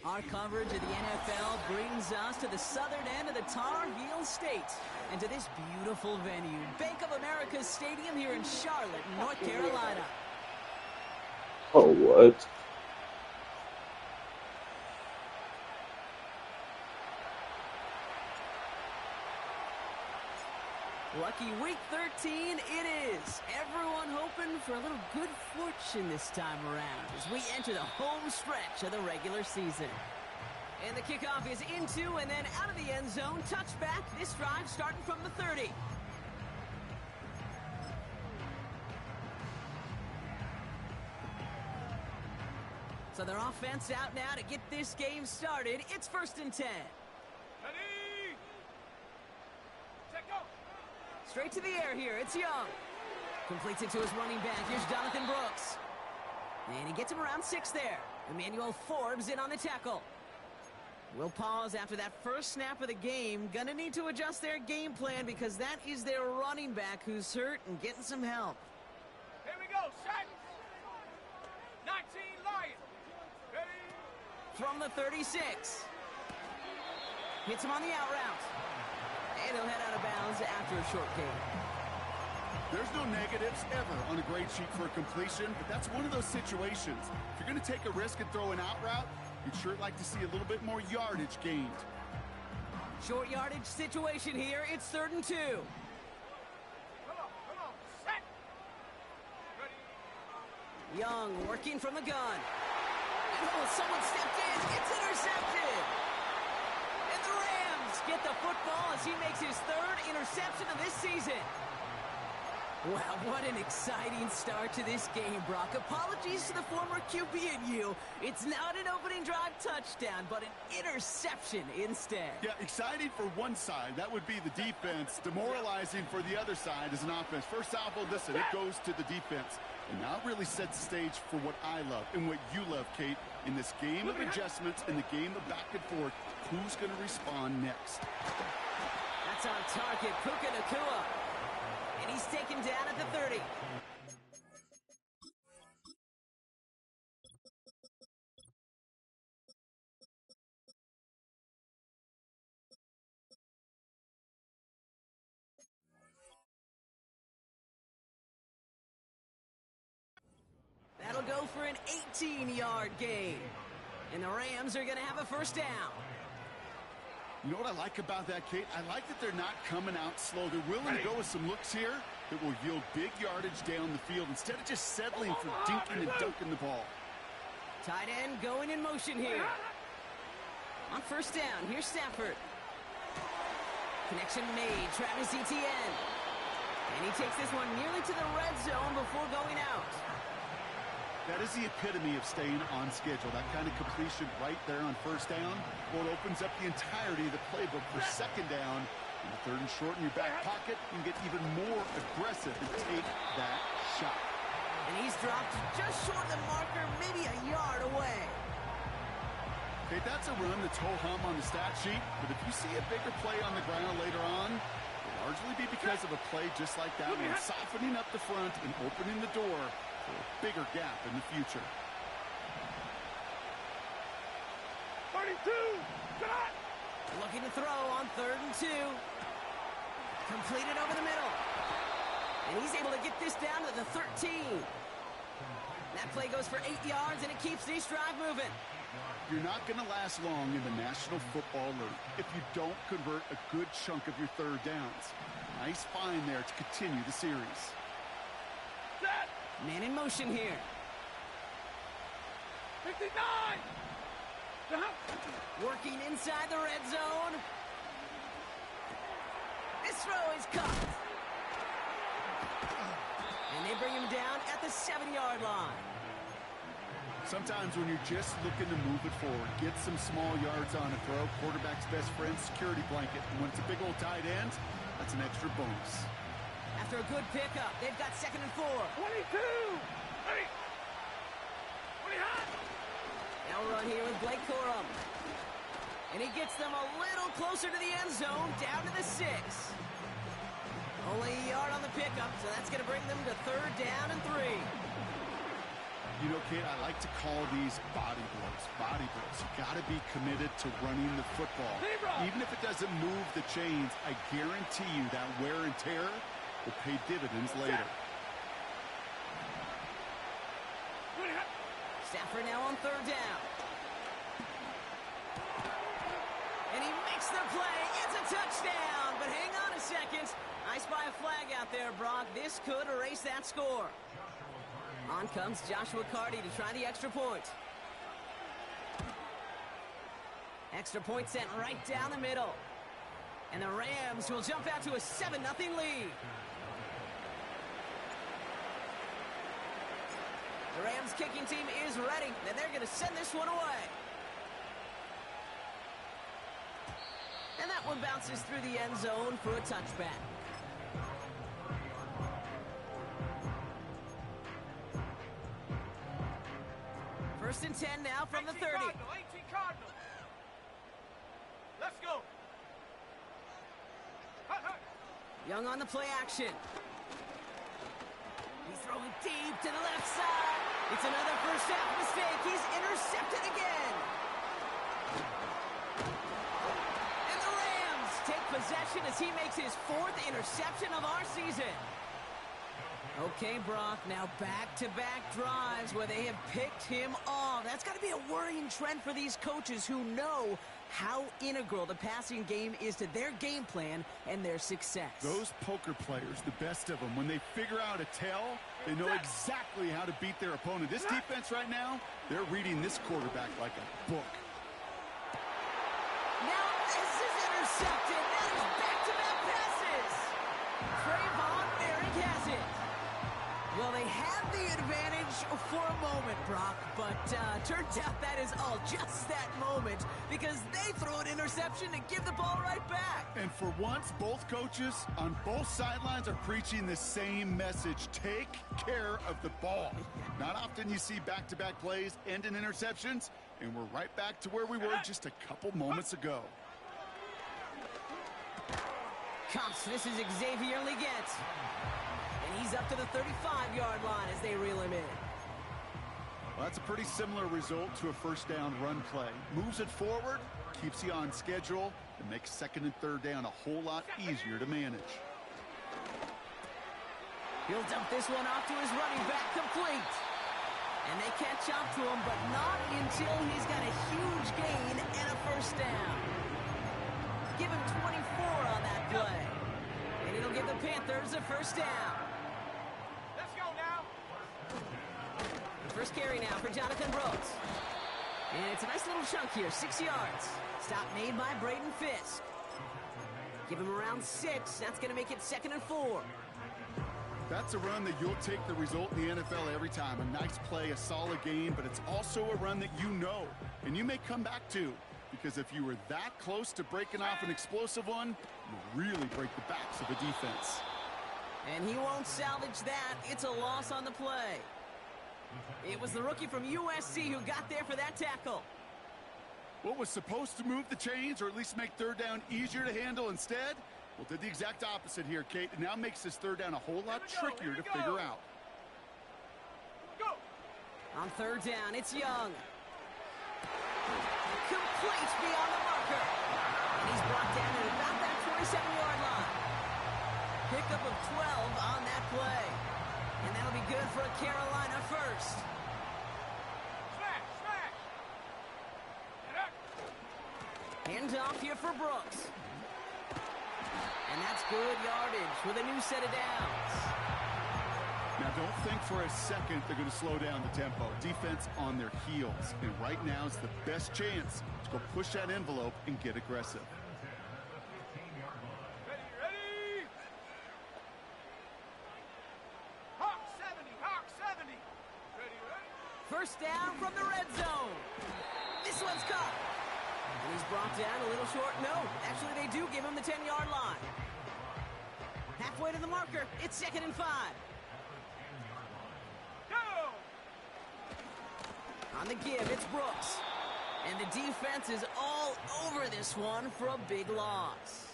Our coverage of the NFL brings us to the southern end of the Tar Heel State and to this beautiful venue, Bank of America Stadium here in Charlotte, North Carolina. Oh, what? Lucky week 13 it is. Everyone hoping for a little good fortune this time around as we enter the home stretch of the regular season. And the kickoff is into and then out of the end zone. Touchback, this drive starting from the 30. So their offense out now to get this game started. It's 1st and 10. Ready? Check go. Straight to the air here. It's Young. Completes it to his running back. Here's Jonathan Brooks. And he gets him around 6 there. Emmanuel Forbes in on the tackle. We'll pause after that first snap of the game. Gonna need to adjust their game plan because that is their running back who's hurt and getting some help. Here we go. Shot. 19 Lions. Ready? From the 36. Hits him on the out route. And he'll head out of bounds after a short gain. There's no negatives ever on a grade sheet for a completion, but that's one of those situations. If you're going to take a risk and throw an out route, you'd sure like to see a little bit more yardage gained. Short yardage situation here. It's 3rd and 2. Come on. Set. Ready? Young working from the gun. And someone stepped in. It's intercepted. And the Rams get the football as he makes his 3rd interception of this season. Wow, what an exciting start to this game, Brock. Apologies to the former QB and you. It's not an opening drive touchdown, but an interception instead. Yeah, exciting for one side. That would be the defense. Demoralizing for the other side as an offense. First off, listen, it goes to the defense. And now it really sets the stage for what I love and what you love, Kate. In this game of adjustments, in the game of back and forth, who's going to respond next? That's on target, Puka Nacua. And he's taken down at the 30. That'll go for an 18-yard gain. And the Rams are going to have a first down. You know what I like about that, Kate? I like that they're not coming out slow. They're willing to go with some looks here that will yield big yardage down the field instead of just settling for dinking and dunking the ball. Tight end going in motion here. On first down, here's Stafford. Connection made, Travis Etienne. And he takes this one nearly to the red zone before going out. That is the epitome of staying on schedule. That kind of completion right there on first down. Well, it opens up the entirety of the playbook for second down. In the 3rd and short in your back pocket, you can get even more aggressive and take that shot. And he's dropped just short of the marker, maybe a yard away. Okay, that's a run that's ho-hum on the stat sheet, but if you see a bigger play on the ground later on, it'll largely be because of a play just like that one, softening up the front and opening the door for a bigger gap in the future. 32. Shot. Looking to throw on 3rd and 2. Completed over the middle. And he's able to get this down to the 13. That play goes for 8 yards, and it keeps this drive moving. You're not going to last long in the National Football League if you don't convert a good chunk of your 3rd downs. Nice find there to continue the series. Set. Man in motion here. 59. Working inside the red zone. This throw is caught. And they bring him down at the 7-yard line. Sometimes when you're just looking to move it forward, get some small yards on a throw, quarterback's best friend, security blanket. And when it's a big old tight end, that's an extra bonus. After a good pickup, they've got 2nd and 4. 22. Hey. 20 hot. Now run here with Blake Corum. And he gets them a little closer to the end zone, down to the 6. Only a yard on the pickup, so that's going to bring them to 3rd down and 3. You know, Kate, I like to call these body blows. Body blows. You got to be committed to running the football. Even if it doesn't move the chains, I guarantee you that wear and tear will pay dividends later. Stafford now on third down. And he makes the play. It's a touchdown. But hang on a second. I spy a flag out there, Brock. This could erase that score. On comes Joshua Carty to try the extra point. Extra point sent right down the middle. And the Rams will jump out to a 7-0 lead. The Rams kicking team is ready, and they're going to send this one away. And that one bounces through the end zone for a touchback. First and 10 now from the 30. 18 Cardinal. Let's go. Young on the play action. He's throwing deep to the left side. It's another first half mistake. He's intercepted again. And the Rams take possession as he makes his 4th interception of our season. Okay, Brock, now back-to-back drives where they have picked him off. That's got to be a worrying trend for these coaches who know how integral the passing game is to their game plan and their success. Those poker players, the best of them, when they figure out a tell, they know exactly how to beat their opponent. This defense right now, they're reading this quarterback like a book. Now this is intercepted. That is back-to-back passes. Trayvon Merrick has it. Well, they have the advantage for a moment, Brock, but turns out that is all just that moment because they throw an interception and give the ball right back. And for once, both coaches on both sidelines are preaching the same message. Take care of the ball. Not often you see back-to-back plays end in interceptions, and we're right back to where we were just a couple moments ago. Cops, this is Xavier Legette. And he's up to the 35-yard line as they reel him in. Well, that's a pretty similar result to a first down run play. Moves it forward, keeps you on schedule, and makes second and third down a whole lot easier to manage. He'll dump this one off to his running back, complete. And they catch up to him, but not until he's got a huge gain and a first down. Give him 24 on that play. And it'll give the Panthers a first down. Let's go now. First carry now for Jonathan Brooks. And it's a nice little chunk here, 6 yards. Stop made by Braden Fisk. Give him around 6. That's going to make it 2nd and 4. That's a run that you'll take the result in the NFL every time. A nice play, a solid game, but it's also a run that you know, and you may come back to. Because if you were that close to breaking off an explosive one, you'll really break the backs of the defense. And he won't salvage that. It's a loss on the play. It was the rookie from USC who got there for that tackle. What was supposed to move the chains, or at least make third down easier to handle instead? Well, did the exact opposite here, Kate. It now makes this third down a whole lot trickier to figure out. Go. On third down, it's Young. Complete beyond the marker. And he's brought down at about that 27-yard line. Pickup of 12 on that play. And that'll be good for a Carolina first. Smash, smash. Hand off here for Brooks. And that's good yardage with a new set of downs. Now, don't think for a second they're going to slow down the tempo. Defense on their heels. And right now is the best chance to go push that envelope and get aggressive. Ready. Hawk 70, Hawk 70. Ready. First down from the red zone. This one's caught. And he's brought down a little short. No, actually they do give him the 10-yard line. Halfway to the marker. It's 2nd and 5. Go. On the give, it's Brooks. And the defense is all over this one for a big loss.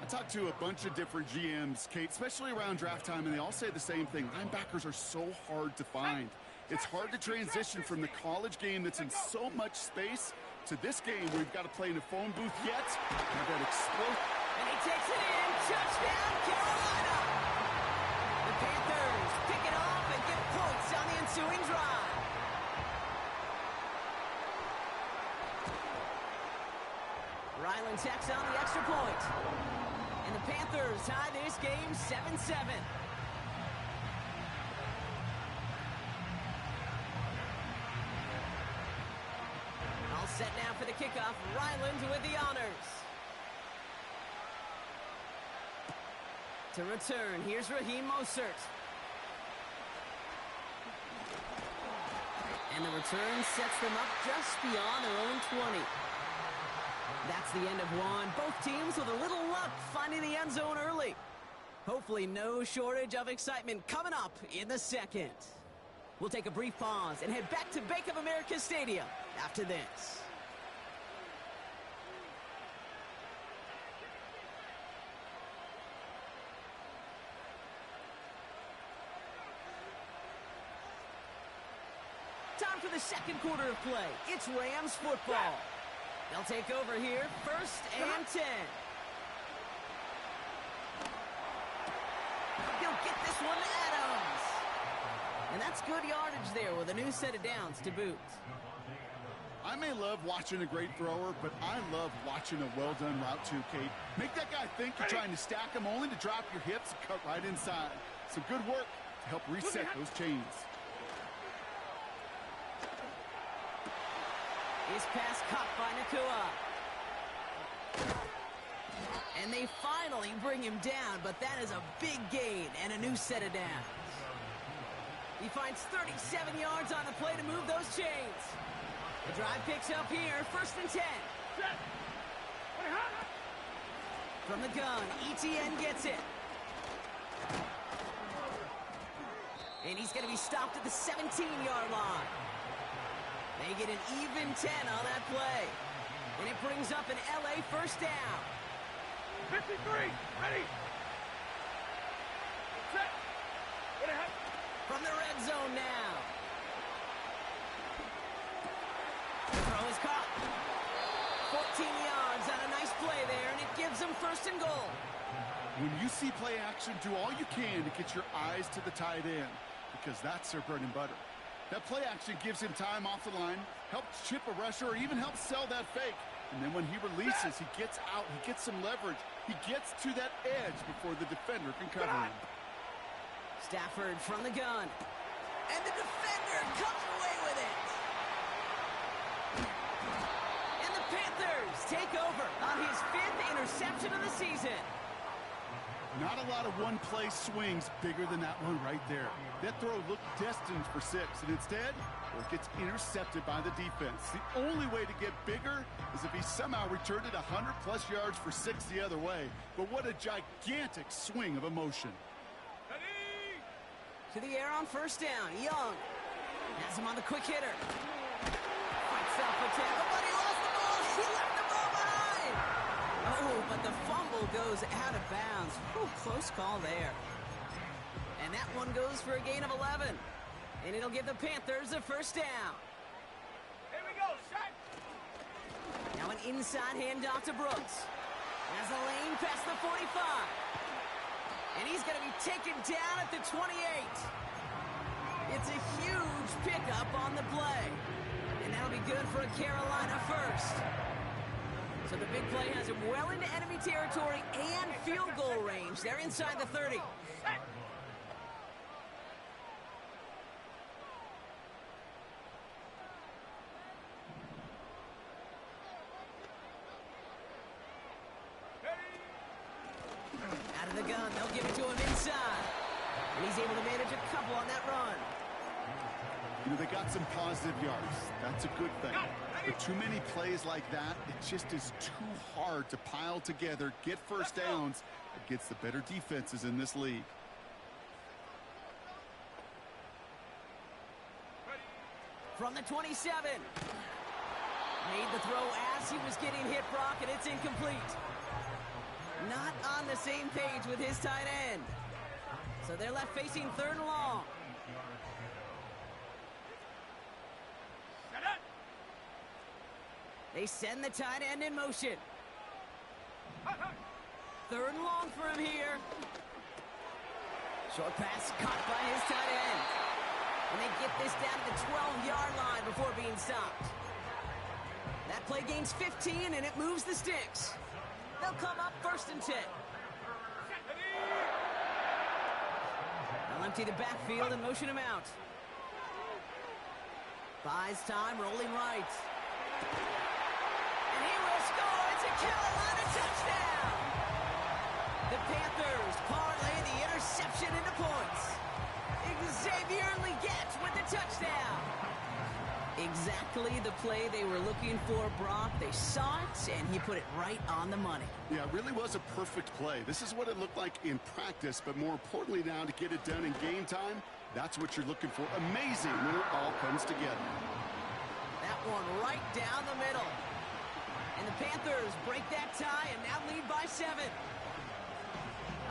I talked to a bunch of different GMs, Kate, especially around draft time, and they all say the same thing. Linebackers are so hard to find. It's hard to transition from the college game that's in so much space to this game where you've got to play in a phone booth yet. Have that explode. And he takes it in. Touchdown, Carolina! The Panthers pick it off and get points on the ensuing drive. Ryland tacks on the extra point. And the Panthers tie this game 7-7. All set now for the kickoff. Ryland with the honors. To return, here's Raheem Mostert. And the return sets them up just beyond their own 20. That's the end of one. Both teams with a little luck finding the end zone early. Hopefully no shortage of excitement coming up in the second. We'll take a brief pause and head back to Bank of America Stadium after this. Time for the second quarter of play. It's Rams football. They'll take over here, 1st and 10. He'll get this one to Adams. And that's good yardage there with a new set of downs to boot. I may love watching a great thrower, but I love watching a well-done route too, Kate. Make that guy think you're trying to stack him only to drop your hips and cut right inside. Some good work to help reset those chains. His pass caught by Nakua. And they finally bring him down, but that is a big gain and a new set of downs. He finds 37 yards on the play to move those chains. The drive picks up here, 1st and 10. From the gun, ETN gets it. And he's going to be stopped at the 17-yard line. They get an even 10 on that play. And it brings up an LA 1st down. 53, ready. Set. From the red zone now. The throw is caught. 14 yards on a nice play there, and it gives them 1st and goal. When you see play action, do all you can to get your eyes to the tight end, because that's their bread and butter. That play action gives him time off the line, helps chip a rusher, or even helps sell that fake. And then when he releases, he gets out, he gets some leverage. He gets to that edge before the defender can cover him. Stafford from the gun. And the defender comes away with it. And the Panthers take over on his 5th interception of the season. Not a lot of one-play swings bigger than that one right there. That throw looked destined for 6, and instead, it gets intercepted by the defense. The only way to get bigger is if he somehow returned it 100-plus yards for 6 the other way. But what a gigantic swing of emotion. Ready. To the air on 1st down. Young has him on the quick hitter. Fights off a tackle, but he lost the ball. He left the ball behind. Oh, but the fumble goes out of bounds. Whew, close call there. And that one goes for a gain of 11. And it'll give the Panthers a 1st down. Here we go, shot. Now an inside handoff to Brooks. Has a lane past the 45. And he's going to be taken down at the 28. It's a huge pickup on the play. And that'll be good for a Carolina 1st. So the big play has him well into enemy territory and field goal range. They're inside the 30. Out of the gun, they'll give it to him inside. And he's able to manage a couple on that run. You know, they got some positive yards. That's a good thing. But too many plays like that, it just is too hard to pile together, get 1st downs against the better defenses in this league. From the 27. Made the throw as he was getting hit, Brock, and it's incomplete. Not on the same page with his tight end. So they're left facing 3rd and long. Set up. They send the tight end in motion. Hut, hut. 3rd and long for him here. Short pass caught by his tight end. And they get this down to the 12-yard line before being stopped. That play gains 15, and it moves the sticks. They'll come up 1st and 10. They'll empty the backfield and motion him out. Buys time, rolling right. And he will score. It's a Carolina touchdown. The Panthers parlay the interception into points. Xavier Legette with the touchdown. Exactly the play they were looking for, Brock. They saw it, and he put it right on the money. Yeah, it really was a perfect play. This is what it looked like in practice, but more importantly now to get it done in game time, that's what you're looking for. Amazing when it all comes together. That one right down the middle. And the Panthers break that tie and now lead by 7.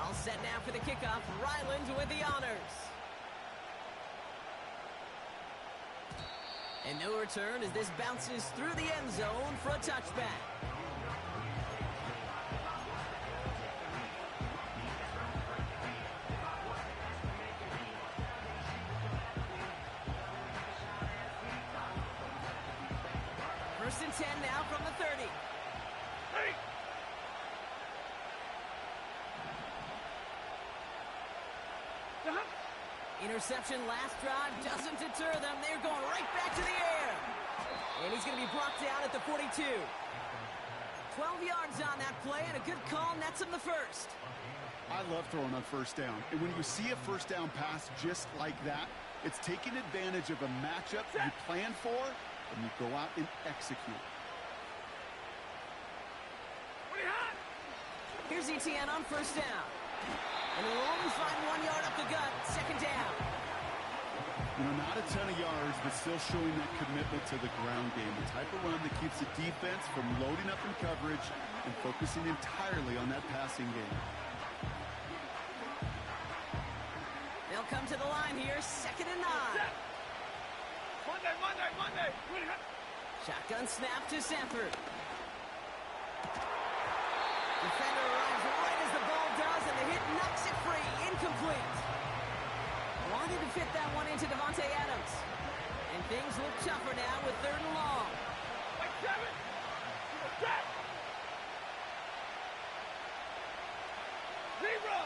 All set now for the kickoff. Ryland with the honors. And no return as this bounces through the end zone for a touchback. First and 10 now from the 30. Hey. Interception last drive doesn't deter them. They're going right back to the air. And he's going to be brought down at the 42. 12 yards on that play, and a good call nets him the first. I love throwing on 1st down. And when you see a 1st down pass just like that, it's taking advantage of a matchup you plan for, and you go out and execute. Pretty hot. Here's Etienne on 1st down. And he'll only find 1 yard up the gut. 2nd down. You know, not a ton of yards, but still showing that commitment to the ground game. The type of run that keeps the defense from loading up in coverage and focusing entirely on that passing game. They'll come to the line here. 2nd and 9. Monday. Pretty hot. Shotgun snap to Sanford. Defender arrives right as the ball does, and the hit knocks it free. Incomplete. Wanted to fit that one into Devontae Adams. And things look tougher now with 3rd and long. Like 7. Set. Zebra.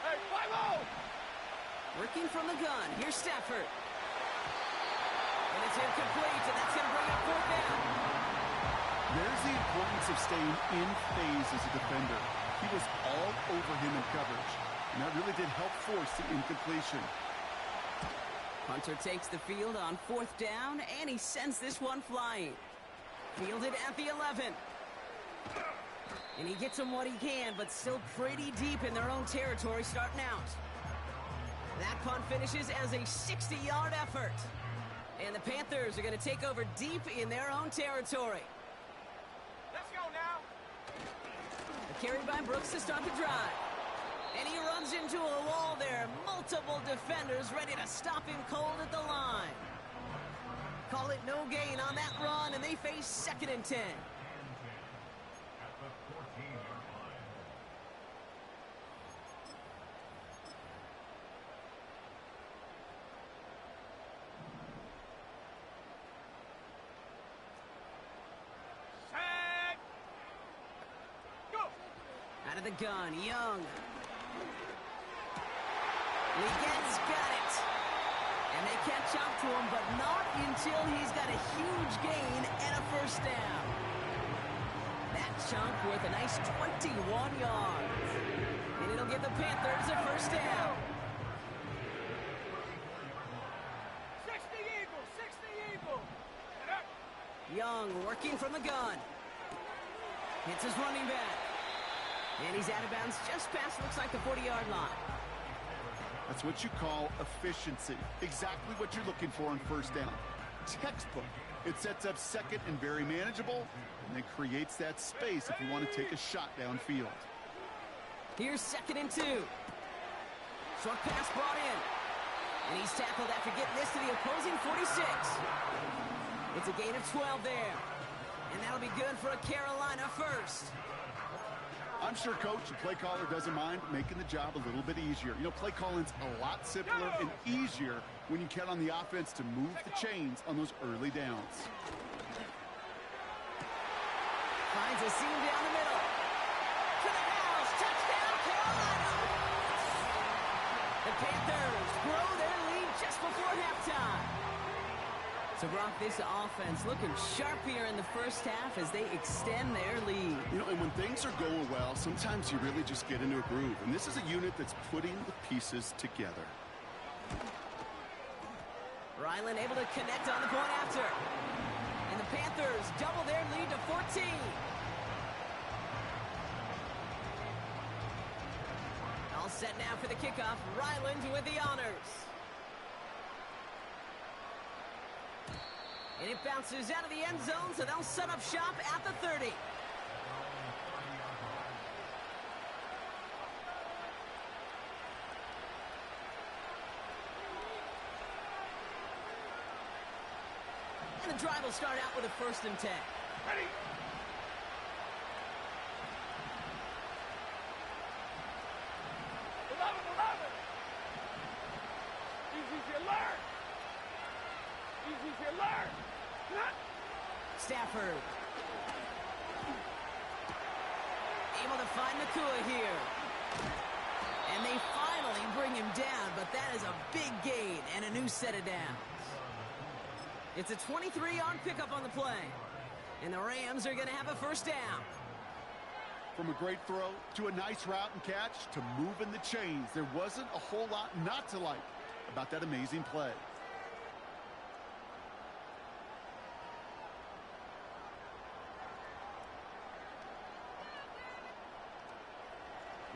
Hey, 5-0. Working from the gun. Here's Stafford. And it's incomplete, and that's going to bring up 4th down. There's the importance of staying in phase as a defender. He was all over him in coverage, and that really did help force the incompletion. Hunter takes the field on 4th down, and he sends this one flying. Fielded at the 11. And he gets him what he can, but still pretty deep in their own territory starting out. That punt finishes as a 60-yard effort. And the Panthers are going to take over deep in their own territory. Let's go now. A carry by Brooks to start the drive. And he runs into a wall there. Multiple defenders ready to stop him cold at the line. Call it no gain on that run, and they face 2nd and 10. Set. Go. Out of the gun, Young. Legette's got it. And they catch up to him, but not until he's got a huge gain and a 1st down. That chunk worth a nice 21 yards. And it'll give the Panthers a 1st down. 60 Eagles. 60 Eagles. Set up. Young working from the gun. Hits his running back. And he's out of bounds just past, looks like, the 40-yard line. That's what you call efficiency. Exactly what you're looking for on 1st down. Textbook. It sets up second and very manageable, and then creates that space if you want to take a shot downfield. Here's 2nd and 2. Short pass brought in. And he's tackled after getting this to the opposing 46. It's a gain of 12 there. And that'll be good for a Carolina first. I'm sure Coach, the play caller, doesn't mind making the job a little bit easier. You know, play calling's a lot simpler and easier when you count on the offense to move the chains on those early downs. Finds a seam down the middle. To the house. Touchdown, Carolina. The Panthers grow their lead just before halftime. So, Brock, this offense looking sharp here in the first half as they extend their lead. You know, and when things are going well, sometimes you really just get into a groove. And this is a unit that's putting the pieces together. Ryland able to connect on the point after. And the Panthers double their lead to 14. All set now for the kickoff. Ryland with the honors. And it bounces out of the end zone, so they'll set up shop at the 30. And the drive will start out with a 1st and 10. Ready? Easy to learn. Easy to learn. Stafford. Able to find Nakua here. And they finally bring him down, but that is a big gain and a new set of downs. It's a 23-yard pickup on the play. And the Rams are going to have a 1st down. From a great throw to a nice route and catch to moving the chains, there wasn't a whole lot not to like about that amazing play.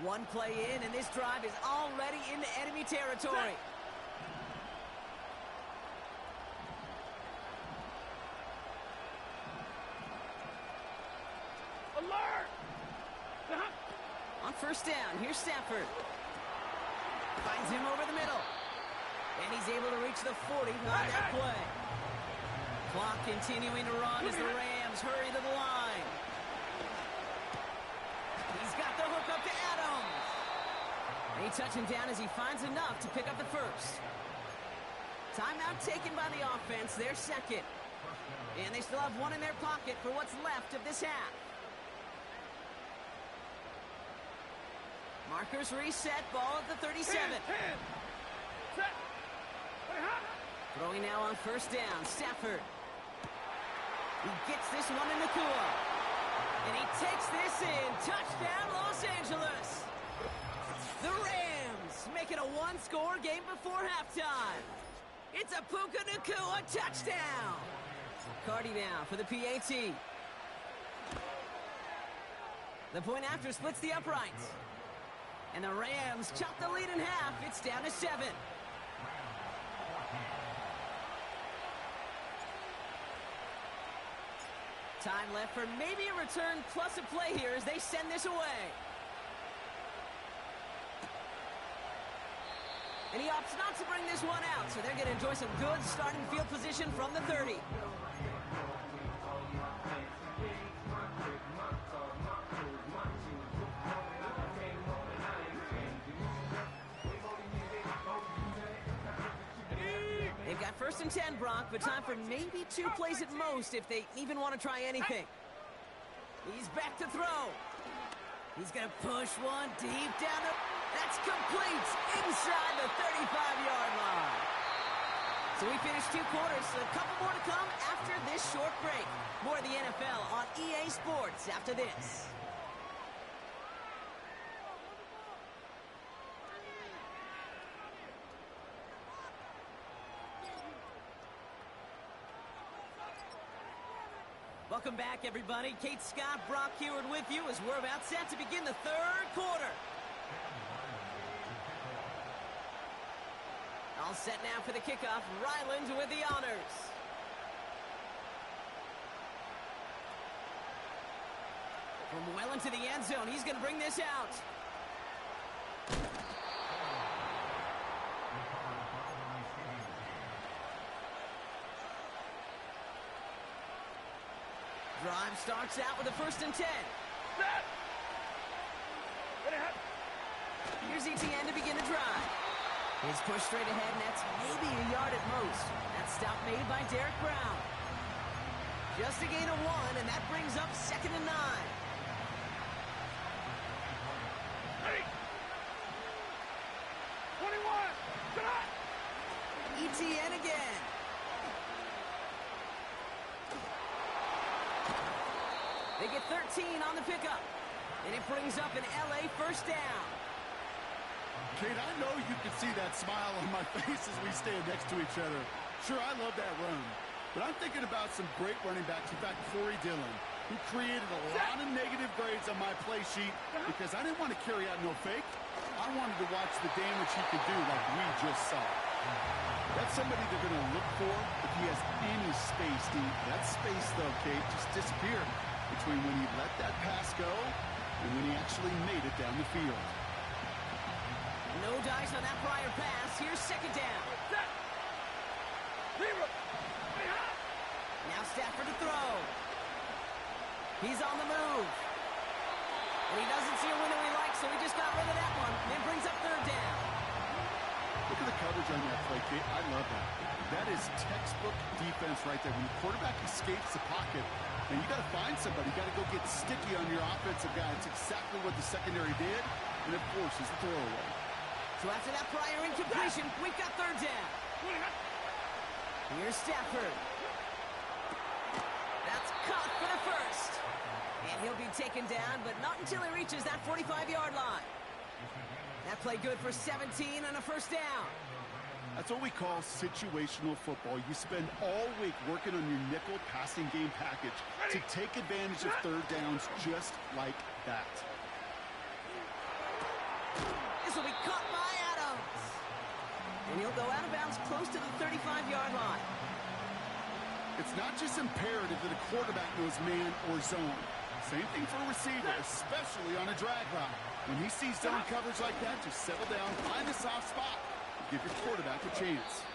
One play in, and this drive is already into enemy territory. Alert! On 1st down, here's Stafford. Finds him over the middle. And he's able to reach the 40 on that play. Clock continuing to run as the Rams hurry to the line. He's got the hook up to Adams. They touch him down as he finds enough to pick up the 1st. Timeout taken by the offense, their 2nd. And they still have one in their pocket for what's left of this half. Markers reset, ball at the 37. 10. Set. Throwing now on 1st down, Stafford. He gets this one in Nakua. And he takes this in. Touchdown, Los Angeles. The Rams make it a 1-score game before halftime. It's a Puka Nakua touchdown. Cardi now for the PAT. The point after splits the uprights. And the Rams chop the lead in half. It's down to 7. Time left for maybe a return plus a play here as they send this away. And he opts not to bring this one out, so they're going to enjoy some good starting field position from the 30. They've got 1st and 10, Brock, but time for maybe 2 plays at most if they even want to try anything. He's back to throw. He's going to push one deep down the... That's complete inside the 35-yard line. So we finished 2 quarters, so a couple more to come after this short break. More of the NFL on EA Sports after this. Welcome back, everybody. Kate Scott, Brock Heward with you as we're about set to begin the 3rd quarter. All set now for the kickoff. Ryland with the honors. From well into the end zone, he's going to bring this out. Drive starts out with a 1st and 10. Set. Ready, hot. Here's Etienne to begin the drive. His push straight ahead, and that's maybe a yard at most. That stop made by Derek Brown. Just a gain of 1, and that brings up 2nd and 9. Ready. 21. Set. Etienne again. They get 13 on the pickup. And it brings up an LA 1st down. Kate, I know you can see that smile on my face as we stand next to each other. Sure, I love that run. But I'm thinking about some great running backs. In fact, Corey Dillon, who created a lot of negative grades on my play sheet because I didn't want to carry out no fake. I wanted to watch the damage he could do like we just saw. That's somebody they're going to look for if he has any space deep. That space, though, Kate, just disappeared between when he let that pass go and when he actually made it down the field. No dice on that prior pass. Here's 2nd down. Set. Zero. Ready, hot. Now Stafford to throw. He's on the move. And he doesn't see a window he likes, so he just got rid of that one. And it brings up 3rd down. Look at the coverage on that play, Kate. I love that. That is textbook defense right there. When the quarterback escapes the pocket, and you got to find somebody. You got to go get sticky on your offensive guy. It's exactly what the secondary did, and it forces the throwaway. So after that prior incompletion, we've got 3rd down. Ready, hot. Here's Stafford. That's caught for the 1st. And he'll be taken down, but not until he reaches that 45-yard line. That play good for 17 on a 1st down. That's what we call situational football. You spend all week working on your nickel passing game package to take advantage of 3rd downs just like that. This will be caught by Adams. And he'll go out of bounds close to the 35-yard line. It's not just imperative that a quarterback knows man or zone. Same thing for a receiver, especially on a drag route. When he sees zone coverage like that, just settle down, find a soft spot. Give your quarterback a chance.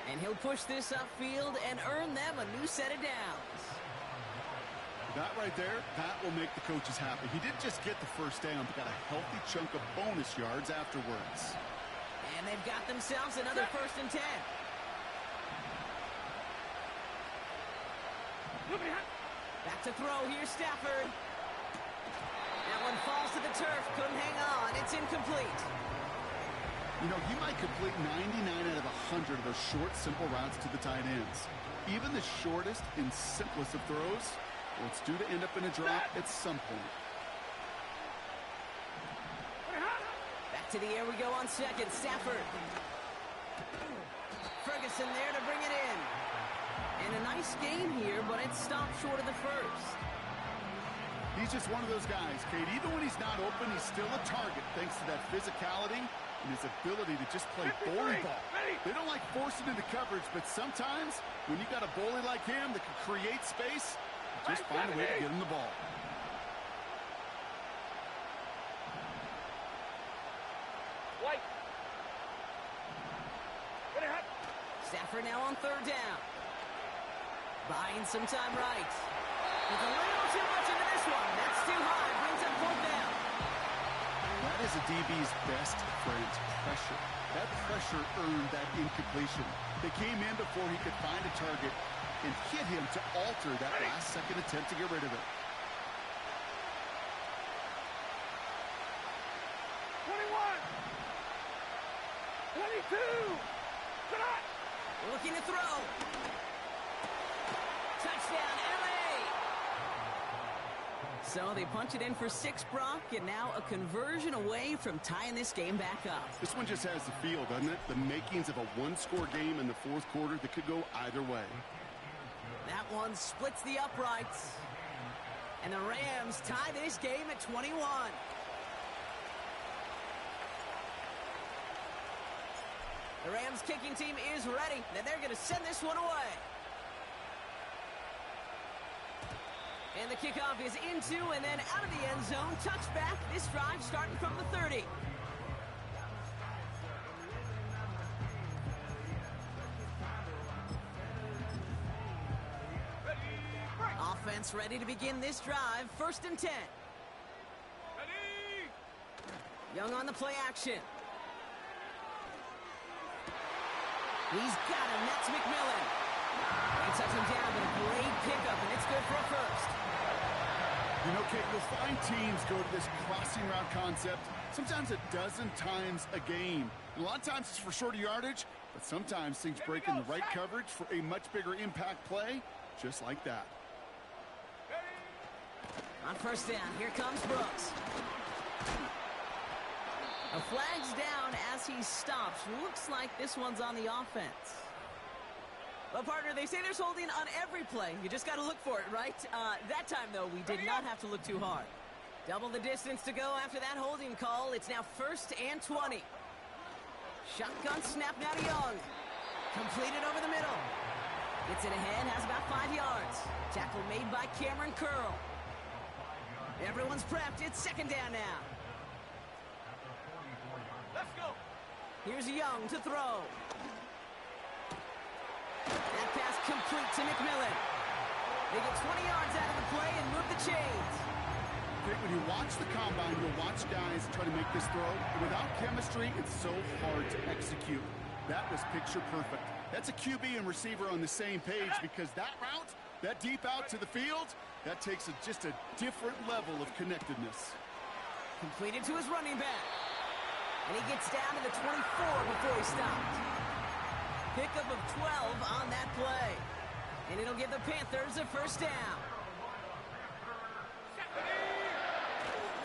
And he'll push this upfield and earn them a new set of downs. That right there, that will make the coaches happy. He didn't just get the 1st down, but got a healthy chunk of bonus yards afterwards. And they've got themselves another 1st and 10. Back to throw. Here's Stafford. That one falls to the turf. Couldn't hang on. It's incomplete. You know, he might complete 99 out of 100 of those short, simple routes to the tight ends. Even the shortest and simplest of throws, well, it's due to end up in a drop at some point. Back to the air we go on 2nd. Stafford. Ferguson there to bring it in. And a nice gain here, but it's stopped short of the 1st. He's just one of those guys, Kate. Even when he's not open, he's still a target thanks to that physicality and his ability to just play bully ball. They don't like forcing into coverage, but sometimes when you got a bully like him that can create space, just find a way to get him the ball. White. Ready, hot. Stafford now on 3rd down. Buying some time right. With a little too much into this one. That's too high. Brings up 4th down. That is a DB's best friend, pressure. That pressure earned that incompletion. They came in before he could find a target and hit him to alter that last-second attempt to get rid of it. 22. Shot. Looking to throw. Touchdown, LA. So they punch it in for 6, Brock, and now a conversion away from tying this game back up. This one just has the feel, doesn't it? The makings of a one-score game in the fourth quarter that could go either way. That one splits the uprights. And the Rams tie this game at 21. The Rams kicking team is ready, and they're going to send this one away. And the kickoff is into and then out of the end zone. Touchback. This drive starting from the 30. Offense ready to begin this drive. 1st and 10. Ready! Young on the play action. He's got him. That's McMillan. They touch him down, but a great pickup, and it's good for a first. You know, Kate, you'll find teams go to this crossing route concept sometimes a dozen times a game. And a lot of times it's for shorter yardage, but sometimes things break in the right coverage for a much bigger impact play, just like that. On 1st down, here comes Brooks. A flag's down as he stops. Looks like this one's on the offense. But, partner, they say there's holding on every play. You just got to look for it, right? That time, though, we did not have to look too hard. Double the distance to go after that holding call. It's now 1st and 20. Shotgun snap now to Young. Completed over the middle. Gets it ahead, has about 5 yards. Tackle made by Cameron Curl. Everyone's prepped. It's 2nd down now. Let's go! Here's Young to throw. That pass complete to McMillan. They get 20 yards out of the play and move the chains. Okay, when you watch the combine, you'll watch guys try to make this throw. Without chemistry, it's so hard to execute. That was picture perfect. That's a QB and receiver on the same page because that route, that deep out to the field, that takes just a different level of connectedness. Completed to his running back. And he gets down to the 24 before he stopped. Pickup of 12 on that play. And it'll give the Panthers a 1st down.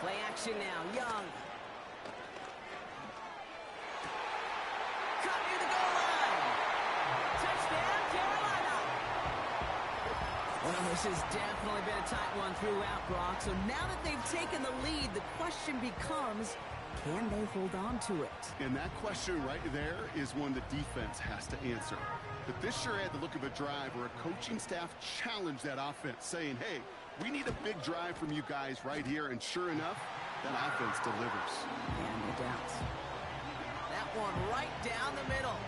Play action now. Young. Cut near the goal line. Touchdown, Carolina. Well, this has definitely been a tight one throughout, Brock. So now that they've taken the lead, the question becomes, can they hold on to it? And that question right there is one the defense has to answer. But this sure had the look of a drive where a coaching staff challenged that offense, saying, hey, we need a big drive from you guys right here. And sure enough, that offense delivers. And no doubt. That one right down the middle.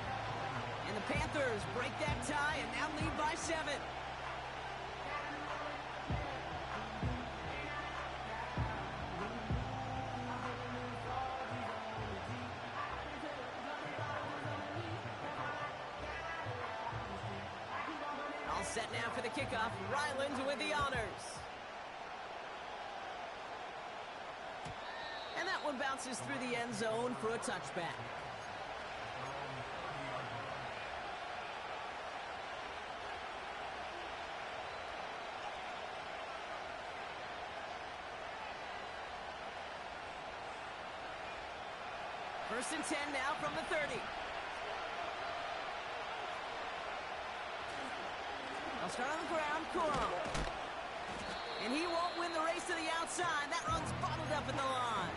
And the Panthers break that tie and now lead by 7. All set now for the kickoff. Ryland with the honors. And that one bounces through the end zone for a touchback. First and 10 now from the 30. They'll start on the ground, Corum. And he won't win the race to the outside. That run's bottled up at the line.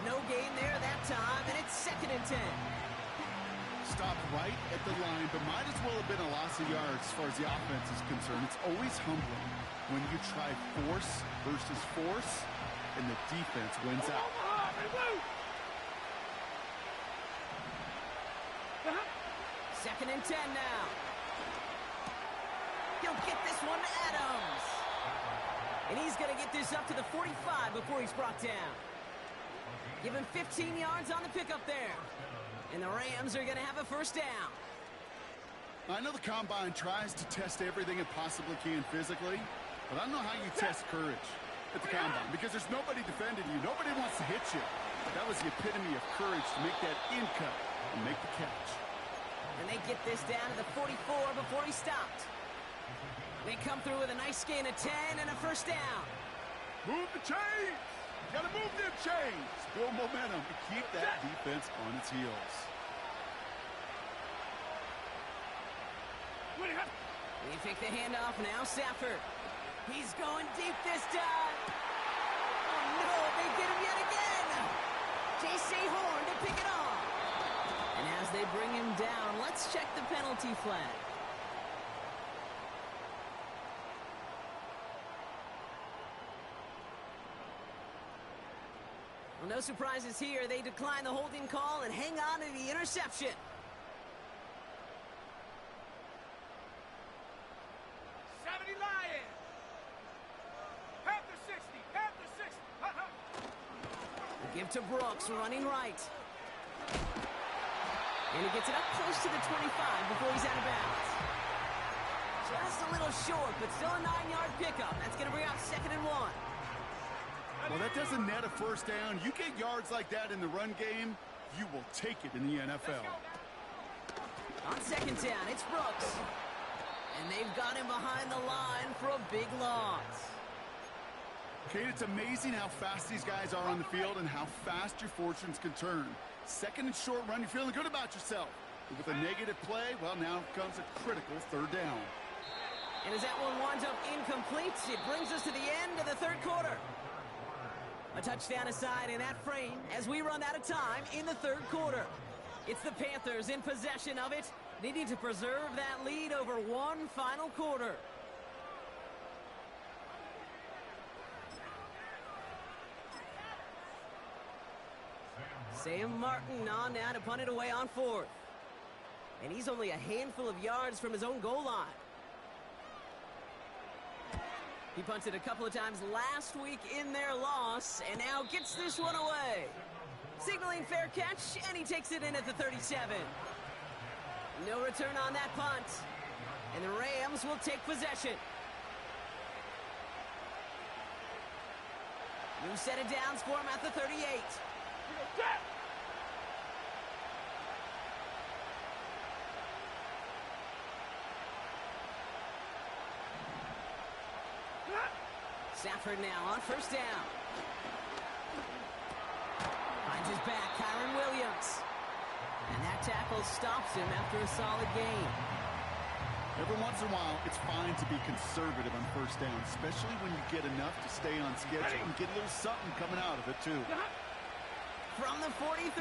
No gain there that time, and it's 2nd and 10. Stopped right at the line, but might as well have been a loss of yards as far as the offense is concerned. It's always humbling when you try force versus force, and the defense wins out. 2nd and 10 now. He'll get this one to Adams. And he's going to get this up to the 45 before he's brought down. Give him 15 yards on the pickup there. And the Rams are going to have a 1st down. I know the Combine tries to test everything it possibly can physically, but I don't know how you test courage at the Combine because there's nobody defending you. Nobody wants to hit you. That was the epitome of courage to make that in cut and make the catch. And they get this down to the 44 before he stopped. They come through with a nice gain of 10 and a 1st down. Move the chains! Gotta move them chains! Build momentum to keep that defense on its heels. They pick the handoff now, Stafford. He's going deep this time. Oh no, they get him yet again. J.C. Horn to pick it off. And as they bring him down, let's check the penalty flag. Well, no surprises here. They decline the holding call and hang on to the interception. 70 Lions. Panther 60. Panther 60. Give to Brooks, running right. And he gets it up close to the 25 before he's out of bounds. Just a little short, but still a 9-yard pickup. That's going to bring out 2nd and 1. Well, that doesn't net a first down. You get yards like that in the run game, you will take it in the NFL. On 2nd down, it's Brooks. And they've got him behind the line for a big loss. Kate, it's amazing how fast these guys are on the field and how fast your fortunes can turn. 2nd and short run, you're feeling good about yourself. But with a negative play, well, now comes a critical 3rd down. And as that one winds up incomplete, it brings us to the end of the 3rd quarter. A touchdown aside in that frame as we run out of time in the 3rd quarter. It's the Panthers in possession of it, needing to preserve that lead over one final quarter. Sam Martin on now to punt it away on 4th. And he's only a handful of yards from his own goal line. He punted a couple of times last week in their loss, and now gets this one away. Signaling fair catch, and he takes it in at the 37. No return on that punt. And the Rams will take possession. New set of downs for him at the 38. Stafford now on 1st down. Finds his back, Kyren Williams. And that tackle stops him after a solid gain. Every once in a while, it's fine to be conservative on 1st down, especially when you get enough to stay on schedule and get a little something coming out of it, too. From the 43.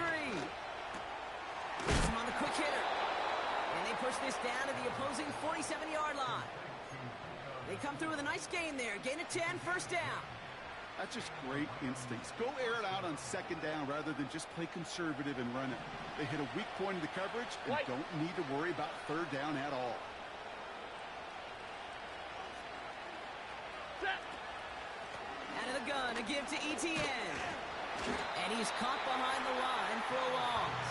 Puts him on the quick hitter. And they push this down to the opposing 47-yard line. They come through with a nice gain there. Gain of 10, 1st down. That's just great instincts. Go air it out on 2nd down rather than just play conservative and run it. They hit a weak point in the coverage and don't need to worry about 3rd down at all. Out of the gun, a give to Etienne. And he's caught behind the line for a loss.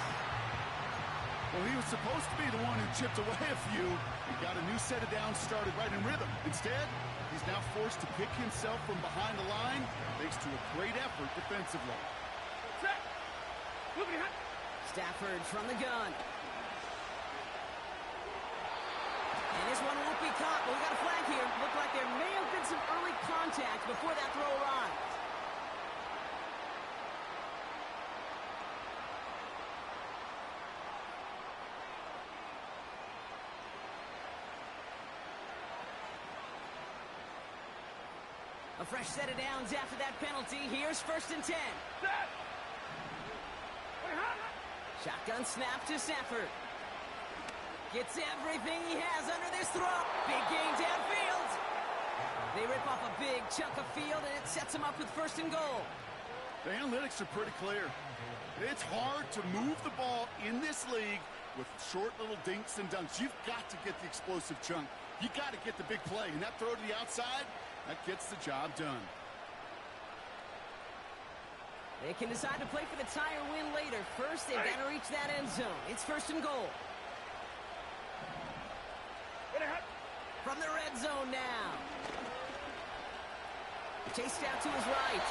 Well, he was supposed to be the one who chipped away a few. He got a new set of downs started right in rhythm. Instead, he's now forced to pick himself from behind the line thanks to a great effort defensively. Stafford from the gun. And this one won't be caught, but we got a flag here. Looked like there may have been some early contact before that throw arrived. A fresh set of downs after that penalty. Here's 1st and 10. Shotgun snap to Stafford. Gets everything he has under this throw. Big gain downfield. They rip off a big chunk of field, and it sets them up with 1st and goal. The analytics are pretty clear. It's hard to move the ball in this league with short little dinks and dunks. You've got to get the explosive chunk. You got to get the big play. And that throw to the outside, that gets the job done. They can decide to play for the tie or win later. First, they've got to reach that end zone. It's 1st and goal. From the red zone now. Chased out to his right.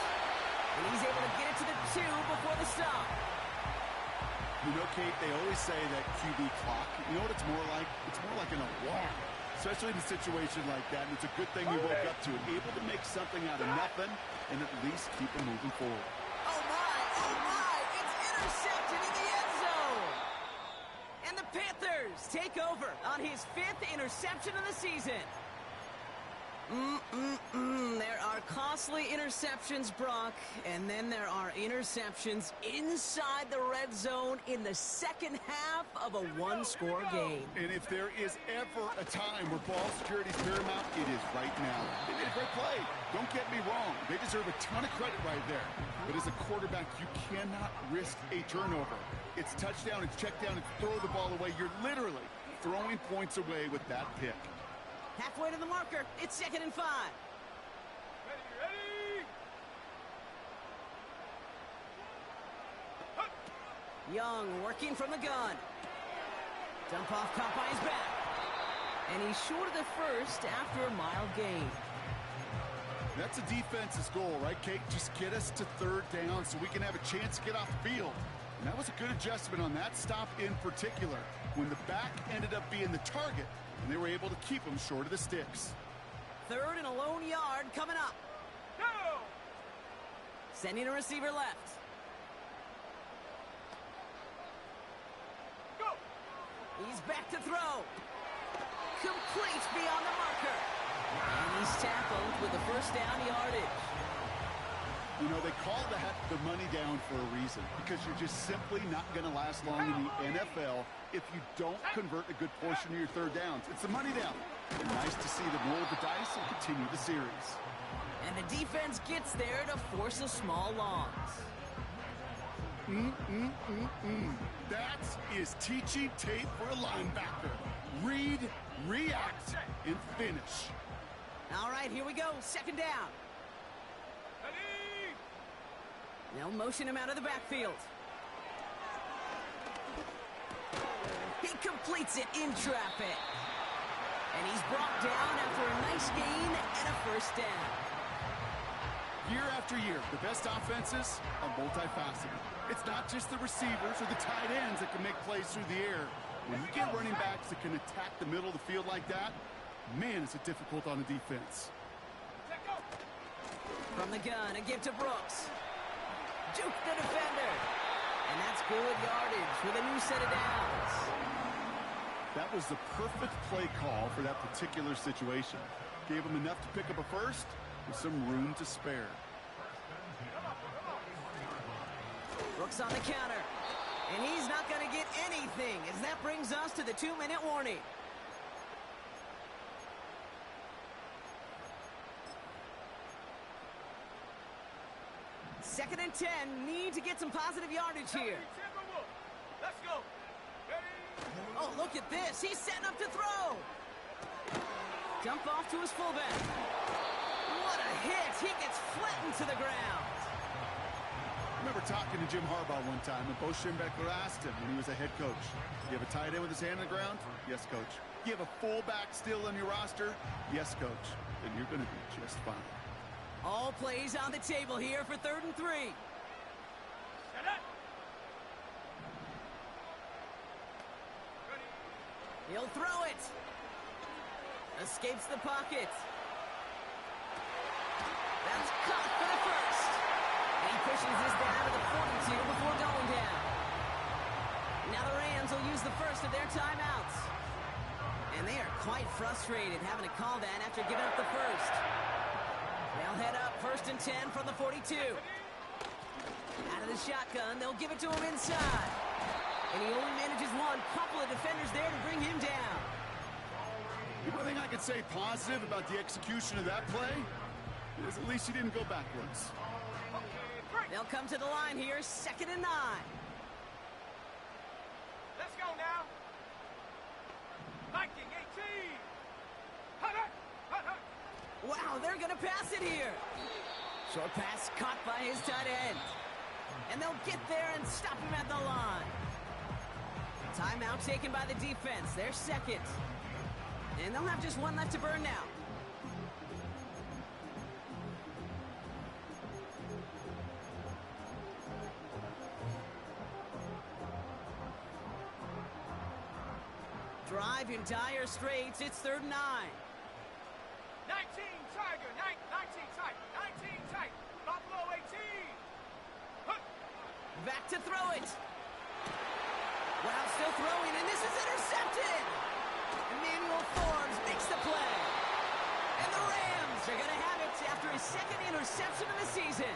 And he's able to get it to the 2 before the stop. You know, Kate, they always say that QB clock, you know what it's more like? It's more like an alarm, especially in a situation like that. And it's a good thing we woke up to it. Able to make something out of nothing and at least keep them moving forward. Oh my, it's intercepted in the end zone. And the Panthers take over on his 5th interception of the season. There are costly interceptions, Brock, and then there are interceptions inside the red zone in the second half of a one-score game. And if there is ever a time where ball security is paramount, it is right now. They made a great play. Don't get me wrong. They deserve a ton of credit right there. But as a quarterback, you cannot risk a turnover. It's touchdown, it's check down, it's throw the ball away. You're literally throwing points away with that pick. Halfway to the marker. It's 2nd and 5. Ready? Young working from the gun. Dump off caught by his back. And he's short of the first after a mild gain. That's a defense's goal, right, Kate? Just get us to 3rd down so we can have a chance to get off the field. And that was a good adjustment on that stop in particular, when the back ended up being the target, and they were able to keep him short of the sticks. 3rd and a lone yard coming up. Go! Sending a receiver left. Go! He's back to throw. Complete beyond the marker. And he's tackled with the first down yardage. You know, they call that the money down for a reason, because you're just simply not going to last long in the NFL if you don't convert a good portion of your 3rd downs. It's the money down. And nice to see them roll the dice and continue the series. And the defense gets there to force a small loss. That is teaching tape for a linebacker. Read, react, and finish. All right, here we go. 2nd down. Ready? They'll motion him out of the backfield. He completes it in traffic. And he's brought down after a nice gain and a first down. Year after year, the best offenses are multifaceted. It's not just the receivers or the tight ends that can make plays through the air. When you get running backs that can attack the middle of the field like that, man, is it difficult on the defense. From the gun, a give to Brooks. Juke the defender. And that's good yardage with a new set of downs. That was the perfect play call for that particular situation. Gave him enough to pick up a first with some room to spare. Brooks on the counter. And he's not going to get anything as that brings us to the 2-minute warning. Second and 10. Need to get some positive yardage here. Let's go. Ready? Oh, look at this. He's setting up to throw. Dump off to his fullback. What a hit. He gets flattened to the ground. I remember talking to Jim Harbaugh one time, and Bo Schembechler asked him when he was a head coach, "Do you have a tight end with his hand on the ground?" "Yes, coach." "Do you have a fullback still on your roster?" "Yes, coach." "Then you're going to be just fine." All plays on the table here for 3rd and 3. Set up. Ready? He'll throw it. Escapes the pocket. That's caught for the first. And he pushes this down to the 42 before going down. Now the Rams will use the first of their timeouts. And they are quite frustrated having to call that after giving up the first. They'll head up 1st and 10 from the 42. Out of the shotgun, they'll give it to him inside. And he only manages one. Couple of defenders there to bring him down. The one thing I could say positive about the execution of that play is at least he didn't go backwards. They'll come to the line here, 2nd and 9. Let's go now. Viking 18. Hut, hut, hut, hut. Wow, they're going to pass it here. Short pass caught by his tight end. And they'll get there and stop him at the line. Timeout taken by the defense. They're 2nd. And they'll have just one left to burn now. Drive in dire straits. It's 3rd and 9. 19 Tiger, 19 tight, 19 tight. Buffalo 18. Hut. Back to throw it. Wow, still throwing, and this is intercepted. Emmanuel Forbes makes the play. And the Rams are going to have it after his second interception of the season.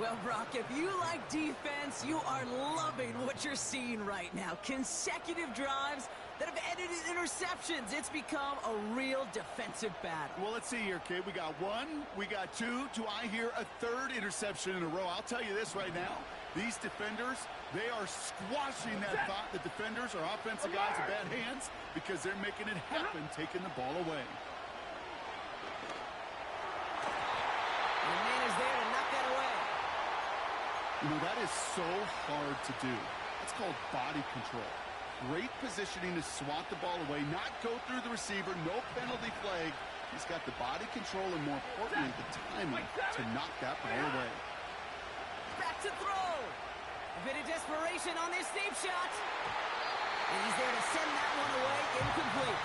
Well, Brock, if you like defense, you are loving what you're seeing right now. Consecutive drives that have ended in interceptions. It's become a real defensive battle. Well, let's see here, kid. We got one, we got two. Do I hear a third interception in a row? I'll tell you this right now. These defenders, they are squashing that thought. The defenders are offensive guys in bad hands because they're making it happen, taking the ball away. And the man is there to knock that away. You know, that is so hard to do. It's called body control. Great positioning to swat the ball away, not go through the receiver, no penalty flag. He's got the body control and, more importantly, the timing to knock that ball away. Back to throw. A bit of desperation on this deep shot. And he's there to send that one away, incomplete.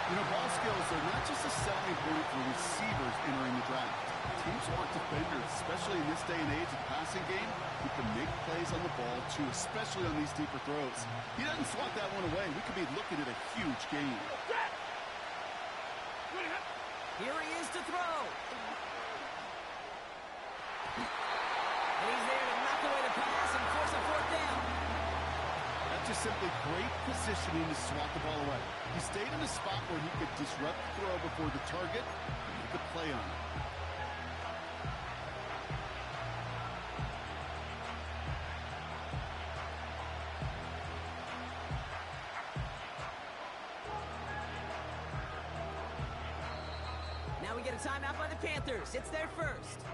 You know, ball skills are not just a selling point for receivers entering the draft. Teams want defenders, especially in this day and age of the passing game, who can make plays on the ball, too, especially on these deeper throws. He doesn't swat that one away. We could be looking at a huge game. Here he is to throw. And he's there to knock away the pass and force a fourth down. That's just simply great positioning to swat the ball away. He stayed in a spot where he could disrupt the throw before the target and make a play on it. Now we get a timeout by the Panthers. It's their first.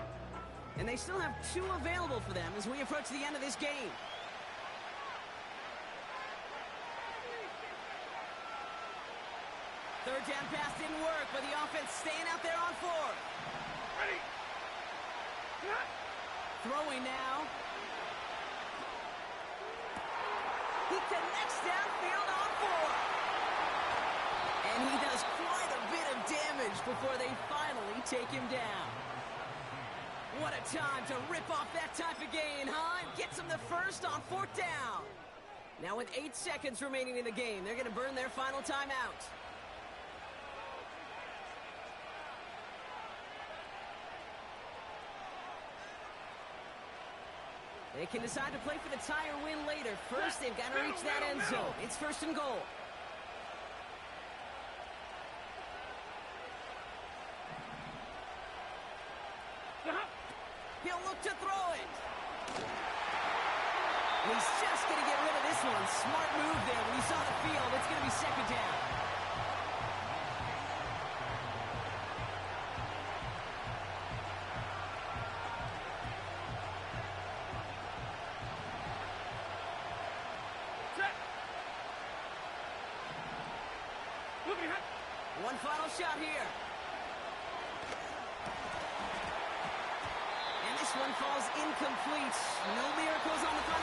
And they still have 2 available for them as we approach the end of this game. Third down pass didn't work, but the offense staying out there on 4th. Ready. Throwing now. He connects downfield on 4. And he does quite a bit of damage before they finally take him down. What a time to rip off that type of gain, huh? Gets him the first on 4th down. Now with 8 seconds remaining in the game, they're going to burn their final timeout. They can decide to play for the tie or win later. First, they've got to reach that end zone. It's 1st and goal. He'll look to throw it. He's just going to get rid of this one. Smart move there when he saw the field. It's going to be 2nd down. One final shot here. And this one falls incomplete. No miracles on the final drive.